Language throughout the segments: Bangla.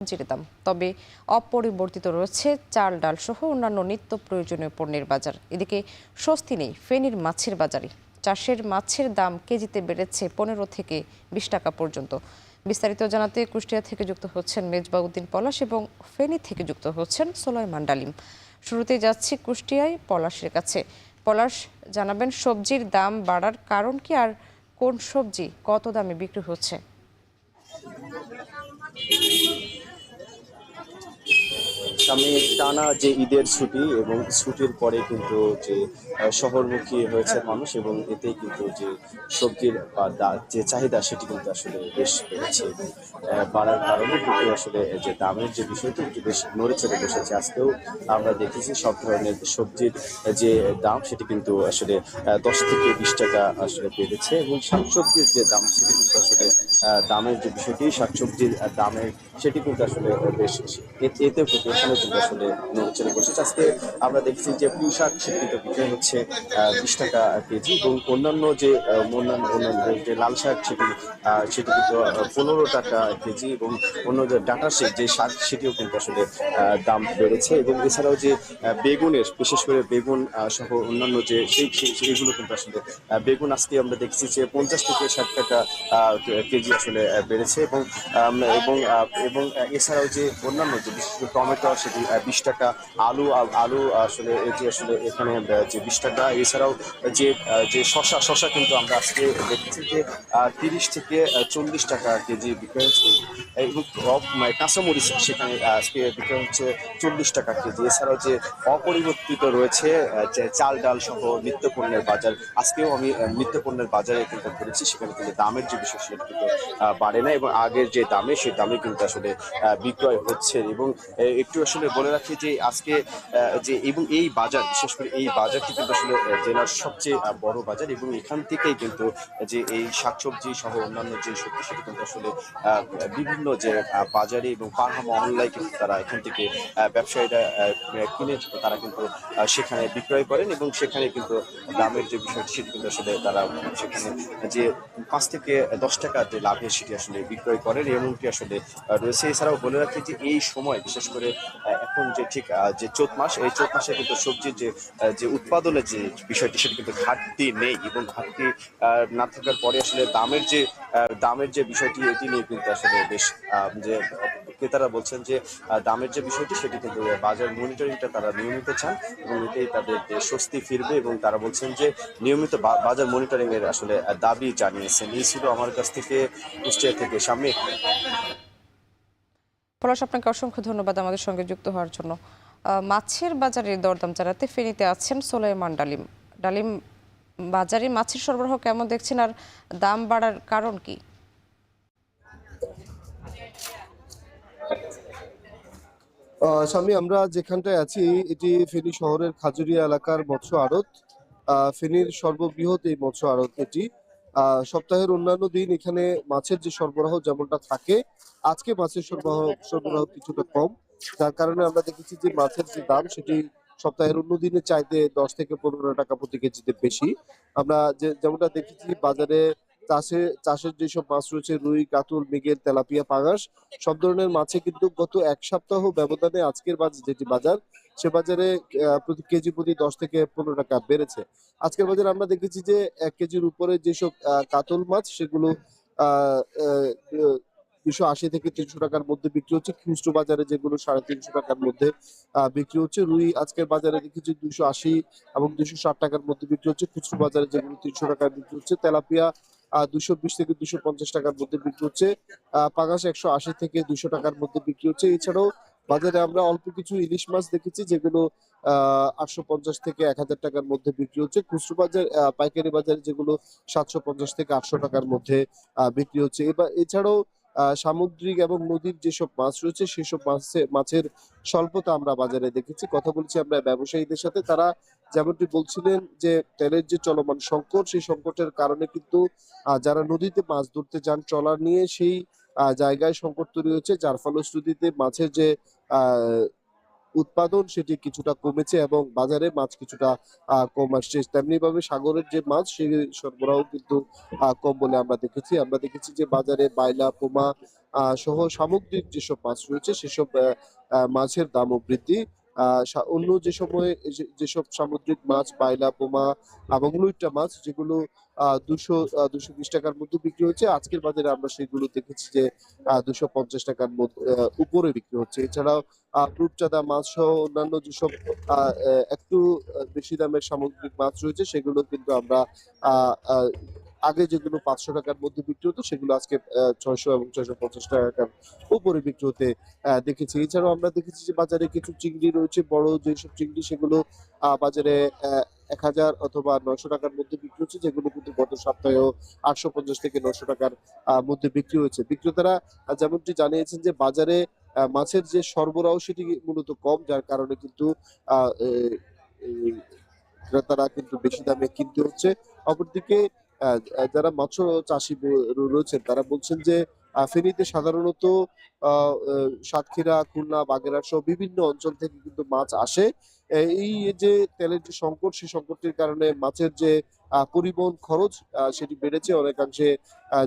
সবজির দাম। তবে অপরিবর্তিত রয়েছে চাল, ডাল সহ অন্যান্য নিত্য প্রয়োজনীয় পণ্যের বাজার। এদিকে স্বস্তি নেই ফেনীর মাছের বাজারে। চাষের মাছের দাম কেজিতে বেড়েছে 15 থেকে 20 টাকা পর্যন্ত। বিস্তারিত জানাতে কুষ্টিয়া থেকে যুক্ত হচ্ছেন মেজবাউদ্দিন পলাশ এবং ফেনী থেকে যুক্ত হচ্ছেন সুলাইমান ডালিম। শুরুতে যাচ্ছি কুষ্টিয়ায় পলাশের কাছে। পলাশ, জানাবেন সবজির দাম বাড়ার কারণ কি, আর কোন সবজি কত দামে বিক্রি হচ্ছে? সামনে টানা যে ঈদের ছুটি এবং ছুটির পরে কিন্তু যে শহরমুখী হয়েছে মানুষ, এবং এতেই কিন্তু যে সবজির বা যে চাহিদা সেটি কিন্তু আসলে বেশ বেড়েছে, এবং বাড়ার কারণে কিন্তু আসলে যে দামের যে বিষয়টি একটু বেশ নড়ে চড়ে বসেছে। আজকেও আমরা দেখেছি সব ধরনের সবজির যে দাম সেটি কিন্তু আসলে 10 থেকে 20 টাকা আসলে বেড়েছে, এবং শাকসবজির যে দাম সেটি কিন্তু আসলে দামের যে বিষয়টি শাকসবজির দামের সেটি কিন্তু আসলে বেশ এতেও কিন্তু এখানে কিন্তু আসলে নড়েচড়ে বসেছে। আজকে আমরা দেখছি যে পুঁই শাক সেটি কিন্তু বিক্রয় হচ্ছে 20 টাকা কেজি, এবং অন্যান্য যে অন্যান্য যে লাল শাক সেটি কিন্তু 15 টাকা কেজি, এবং অন্য যে ডাঁটা যে শাক সেটিও কিন্তু আসলে দাম বেড়েছে। এবং এছাড়াও যে বেগুনের, বিশেষ করে বেগুন সহ অন্যান্য যে সেইগুলো কিন্তু আসলে বেগুন আজকে আমরা দেখছি যে 50 থেকে 60 টাকা কেজি আসলে বেড়েছে, এবং এছাড়াও যে অন্যান্য যে বিশেষ করে টমেটো সেটি 20 টাকা, আলু আসলে এটি আসলে এখানে যে 20 টাকা। এছাড়াও যে শশা কিন্তু আমরা আজকে দেখেছি যে 30 থেকে 40 টাকা কেজি বিক্রয় হচ্ছে, এবং কাঁচামরিচ সেখানে আজকে বিক্রয় হচ্ছে 40 টাকা কেজি। এছাড়াও যে অপরিবর্তিত রয়েছে যে চাল, ডাল সহ নিত্য পণ্যের বাজার। আজকেও আমি নিত্য পণ্যের বাজারে কিন্তু ঘুরেছি, সেখানে কিন্তু দামের যে বিষয় সেটা কিন্তু বাড়ে না, এবং আগের যে দামে সেই দামে কিন্তু আসলে বিক্রয় হচ্ছে। এবং একটু আসলে বলে রাখি যে আজকে যে এবং এই বাজার, বিশেষ করে এই বাজারটি কিন্তু আসলে জেলার সবচেয়ে বড় বাজার, এবং এখান থেকেই কিন্তু যে এই শাকসবজি সহ অন্যান্য যে সবজি সেটি কিন্তু আসলে বিভিন্ন যে বাজারে এবং পাড়া মহল্লায় কিন্তু তারা এখান থেকে ব্যবসায়ীরা কিনে তারা কিন্তু সেখানে বিক্রয় করেন, এবং সেখানে কিন্তু দামের যে বিষয়টি সেটি কিন্তু আসলে তারা সেখানে যে 5 থেকে 10 টাকা যে লাভে সেটি আসলে বিক্রয় করেন, এমনটি আসলে রয়েছে। এছাড়াও বলে রাখি যে এই সময় বিশেষ করে এখন যে ঠিক যে চৈত মাস, এই চৈত মাসে কিন্তু সবজির যে উৎপাদনের যে বিষয়টি সেটি কিন্তু ঘাটতি নেই, এবং ঘাটতি না থাকার পরে আসলে দামের যে বিষয়টি এটি নিয়ে কিন্তু আসলে বেশ যে ক্রেতারা বলছেন যে দামের যে বিষয়টি সেটি কিন্তু বাজার মনিটরিংটা তারা নিয়মিত চান, এবং এতেই তাদের যে স্বস্তি ফিরবে, এবং তারা বলছেন যে নিয়মিত বাজার মনিটরিং এর আসলে দাবি জানিয়েছেন। এই ছিল আমার কাছ থেকে কুষ্টিয়া থেকে সামনে। পলাশ, আপনাকে অসংখ্য ধন্যবাদ আমাদের সঙ্গে যুক্ত হওয়ার জন্য। মাছের বাজারের দরদাম জানাতে ফেনীতে আছেন সুলাইমান ডালিম। ডালিম, বাজারে মাছের সরবরাহ কেমন দেখছেন, আর দাম বাড়ার কারণ কি? স্বামী, আমরা যেখানটায় আছি এটি ফেনী শহরের খাজুরিয়া এলাকার মৎস্য আড়ত। ফেনীর সর্ববৃহৎ এই মৎস্য আড়ত এটি। সপ্তাহের অন্যান্য দিন এখানে মাছের যে সরবরাহ যেমনটা থাকে, আজকে মাছের সরবরাহ কিছুটা কম, যার কারণে আমরা দেখেছি যে মাছের যে দাম সেটি সপ্তাহের অন্য দিনের চাইতে 10 থেকে 15 টাকা প্রতি কেজিতে বেশি। আমরা যেমনটা দেখেছি বাজারে চাষের যেসব মাছ রয়েছে, রুই, কাতল, মৃগেল, তেলাপিয়া, পাঙাশ, সব ধরনের মাছে কিন্তু গত এক সপ্তাহ ব্যবধানে আজকের যেটি বাজার, সে বাজারে প্রতি কেজি প্রতি 10 থেকে 15 টাকা বেড়েছে। আজকের বাজারে আমরা দেখেছি যে 1 কেজির উপরে যেসব কাতল মাছ সেগুলো আহ 280 থেকে 300 টাকার মধ্যে বিক্রি হচ্ছে। খুচরো বাজারে যেগুলো 350 টাকার মধ্যে বিক্রি হচ্ছে। রুই আজকের বাজারে দেখেছি 280 এবং 260 টাকার মধ্যে বিক্রি হচ্ছে। খুচরো বাজারে যেগুলো 300 টাকায় বিক্রি হচ্ছে। তেলাপিয়া 220 থেকে 250 টাকার মধ্যে বিক্রি হচ্ছে। পাঙাশ 180 থেকে 200 টাকার মধ্যে বিক্রি হচ্ছে। এছাড়াও বাজারে আমরা অল্প কিছু ইলিশ মাছ দেখেছি যেগুলো 850 থেকে 1000 টাকার মধ্যে বিক্রি হচ্ছে। খুচরো বাজার পাইকারি বাজারে যেগুলো 750 থেকে 800 টাকার মধ্যে বিক্রি হচ্ছে। এছাড়াও সামুদ্রিক এবং নদীর যেসব মাছ রয়েছে সেসব মাছের স্বল্পতা আমরা বাজারে দেখেছি। কথা বলছি আমরা ব্যবসায়ীদের সাথে, তারা যেমনটি বলছিলেন যে তেলের যে চলমান সংকট, সেই সংকটের কারণে কিন্তু যারা নদীতে মাছ ধরতে যান ট্রলার নিয়ে, সেই জায়গায় সংকট তৈরি হয়েছে, যার ফলশ্রুতিতে মাছের যে আহ উৎপাদন সেটি কিছুটা কমেছে এবং বাজারে মাছ কিছুটা কম আসছে। তেমনি ভাবে সাগরের যে মাছ সে সরবরাহ কিন্তু কম বলে আমরা দেখেছি যে বাজারে বাইলা, পোমা সহ সামুদ্রিক যেসব মাছ রয়েছে সেসব মাছের দামও বৃদ্ধি। অন্য যে সময়ে যেসব সামুদ্রিক মাছ বাইলা, পোমা এবং লইট্টা মাছ যেগুলো 200-220 টাকার মধ্যে বিক্রি হচ্ছে, আজকের বাজারে আমরা সেগুলো দেখেছি যে 250 টাকার উপরে বিক্রি হচ্ছে। এছাড়াও রূপচাঁদা মাছ সহ অন্যান্য যেসব একটু বেশি দামের সামুদ্রিক মাছ রয়েছে সেগুলো কিন্তু আমরা আ আ আগে যেগুলো 500 টাকার মধ্যে বিক্রি হতো সেগুলো আজকে 600 এবং 650 টাকার উপরে বিক্রি হতে দেখেছি। এছাড়াও আমরা দেখেছি যে বাজারে কিছু চিংড়ি রয়েছে, বড় যেসব চিংড়ি সেগুলো বাজারে ১,০০০ অথবা ৯০০ টাকার মধ্যে বিক্রি হচ্ছে, যেগুলো কিন্তু গত সপ্তাহেও ৮৫০ থেকে ৯০০ টাকার মধ্যে বিক্রি হয়েছে। বিক্রেতারা যেমনটি জানিয়েছেন যে বাজারে মাছের যে সরবরাহ সেটি মূলত কম, যার কারণে কিন্তু আ এ এই ক্রেতারা কিন্তু বেশি দামে কিনতে হচ্ছে। অপরদিকে আ আ যারা মৎস্য চাষী রয়েছেন তারা বলছেন যে ফেনীতে সাধারণত আ এ সাতক্ষীরা, খুলনা, বাগেরহাট সহ বিভিন্ন অঞ্চল থেকে কিন্তু মাছ আসে। এই যে তেলের যে সংকট, সেই সংকটের কারণে মাছের যে পরিবহন খরচ সেটি বেড়েছে অনেকাংশে।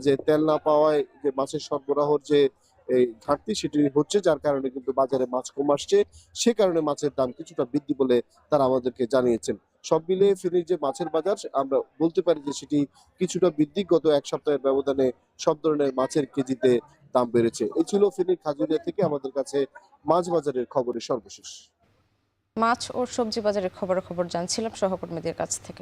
যে তেল না পাওয়ায় যে মাছের সরবরাহর যে এই ঘাটতি সেটি হচ্ছে, যার কারণে কিন্তু বাজারে মাছ কম আসছে। সে কারণে মাছের দাম কিছুটা বৃদ্ধি বলে তারা আমাদেরকে জানিয়েছেন। সব মিলিয়ে ফেনীর যে মাছের বাজার আমরা বলতে পারি যে সেটি কিছুটা বৃদ্ধি। গত ১ সপ্তাহের ব্যবধানে সব ধরনের মাছের কেজিতে দাম বেড়েছে। এই ছিল ফেনীর খাজুরিয়া থেকে আমাদের কাছে মাছ বাজারের খবরের সর্বশেষ। মাছ ও সবজি বাজারের খবরাখবর জানছিলাম সহকর্মীদের কাছ থেকে।